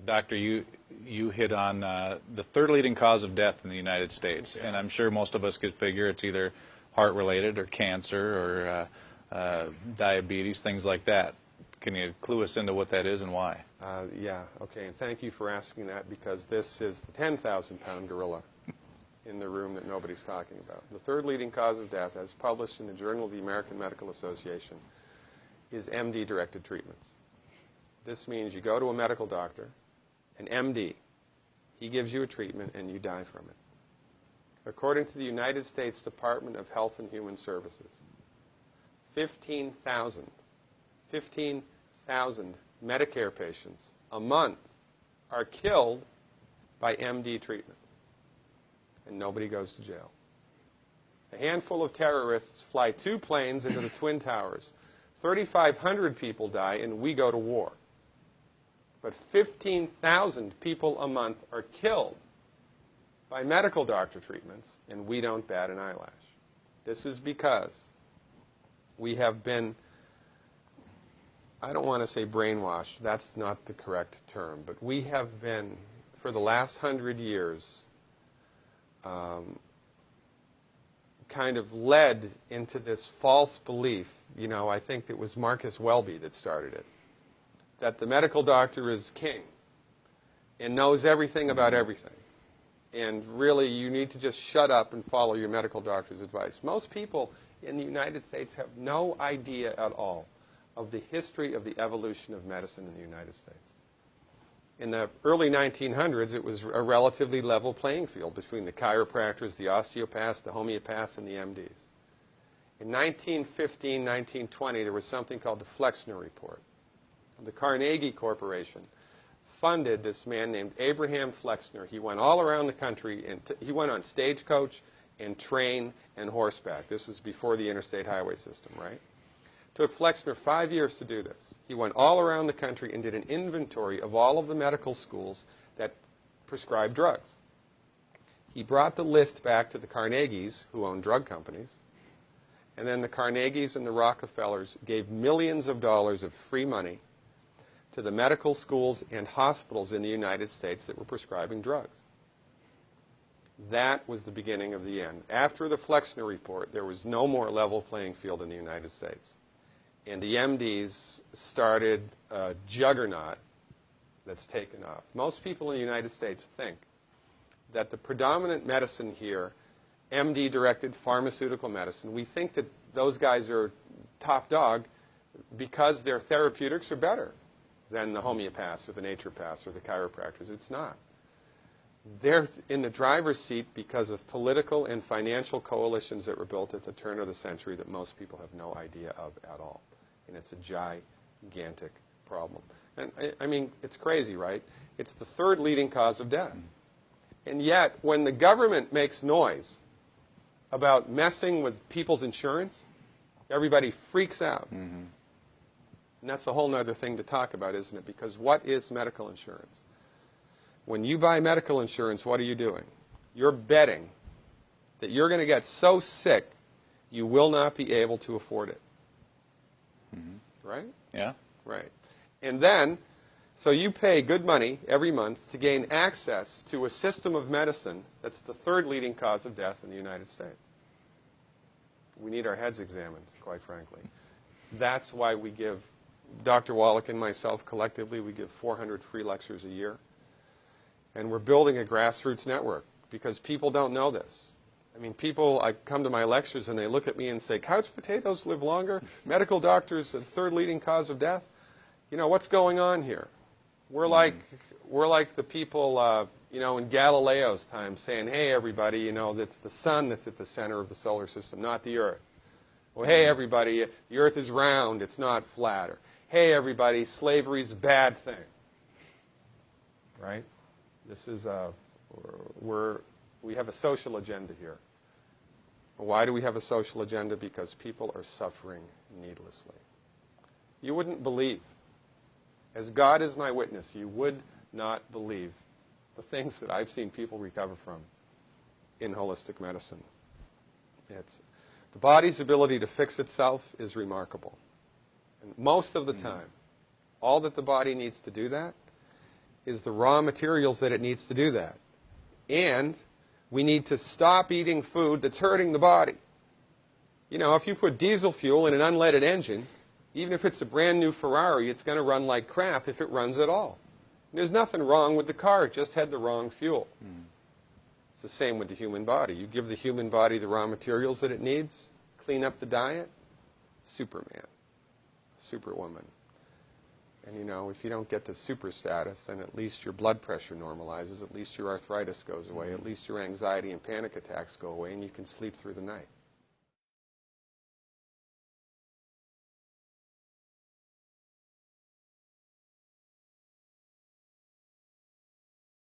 Doctor, you hit on the third leading cause of death in the United States, and I'm sure most of us could figure it's either heart-related or cancer or diabetes, things like that. Can you clue us into what that is and why? Yeah, okay, and thank you for asking that, because this is the 10,000-pound gorilla in the room that nobody's talking about. The third leading cause of death, as published in the Journal of the American Medical Association, is MD-directed treatments. This means you go to a medical doctor, an MD. He gives you a treatment and you die from it. According to the United States Department of Health and Human Services, 15,000 Medicare patients a month are killed by MD treatment, and nobody goes to jail. A handful of terrorists fly 2 planes into the Twin Towers. 3,500 people die, and we go to war. But 15,000 people a month are killed by medical doctor treatments, and we don't bat an eyelash. This is because we have been, I don't want to say brainwashed, that's not the correct term, but we have been, for the last 100 years, kind of led into this false belief. You know, I think it was Marcus Welby that started it, that the medical doctor is king and knows everything about everything. And really, you need to just shut up and follow your medical doctor's advice. Most people in the United States have no idea at all of the history of the evolution of medicine in the United States. In the early 1900s, it was a relatively level playing field between the chiropractors, the osteopaths, the homeopaths, and the MDs. In 1915, 1920, there was something called the Flexner Report. The Carnegie Corporation funded this man named Abraham Flexner. He went all around the country, and he went on stagecoach and train and horseback. This was before the interstate highway system, right? Took Flexner 5 years to do this. He went all around the country and did an inventory of all of the medical schools that prescribed drugs. He brought the list back to the Carnegies, who owned drug companies, and then the Carnegies and the Rockefellers gave millions of dollars of free money to the medical schools and hospitals in the United States that were prescribing drugs. That was the beginning of the end. After the Flexner Report, there was no more level playing field in the United States. And the MDs started a juggernaut that's taken off. Most people in the United States think that the predominant medicine here, MD-directed pharmaceutical medicine, we think that those guys are top dog because their therapeutics are better than the homeopaths or the naturopaths or the chiropractors. It's not. They're in the driver's seat because of political and financial coalitions that were built at the turn of the century that most people have no idea of at all. And it's a gigantic problem. And I mean, it's crazy, right? It's the third leading cause of death. And yet, when the government makes noise about messing with people's insurance, everybody freaks out. And that's a whole other thing to talk about, isn't it? Because what is medical insurance? When you buy medical insurance, what are you doing? You're betting that you're going to get so sick you will not be able to afford it. Right? Yeah. Right. And then, so you pay good money every month to gain access to a system of medicine that's the third leading cause of death in the United States. We need our heads examined, quite frankly. That's why we give, Dr. Wallach and myself collectively, we give 400 free lectures a year. And we're building a grassroots network because people don't know this. I mean, people, I come to my lectures and they look at me and say, couch potatoes live longer? Medical doctors, the third leading cause of death? You know, what's going on here? We're like the people, you know, in Galileo's time saying, hey, everybody, you know, it's the sun that's at the center of the solar system, not the Earth. Well, hey, everybody, the Earth is round, it's not flat. Or, hey, everybody, slavery's a bad thing. Right? This is, we have a social agenda here. Why do we have a social agenda? Because people are suffering needlessly. You wouldn't believe, as God is my witness, you would not believe the things that I've seen people recover from in holistic medicine. The body's ability to fix itself is remarkable. And most of the time, all that the body needs to do that is the raw materials that it needs to do that. And we need to stop eating food that's hurting the body. You know, if you put diesel fuel in an unleaded engine, even if it's a brand new Ferrari, it's going to run like crap if it runs at all. And there's nothing wrong with the car, it just had the wrong fuel. It's the same with the human body. You give the human body the raw materials that it needs, clean up the diet, Superman, Superwoman. And you know, if you don't get to super status, then at least your blood pressure normalizes, at least your arthritis goes away, at least your anxiety and panic attacks go away, and you can sleep through the night.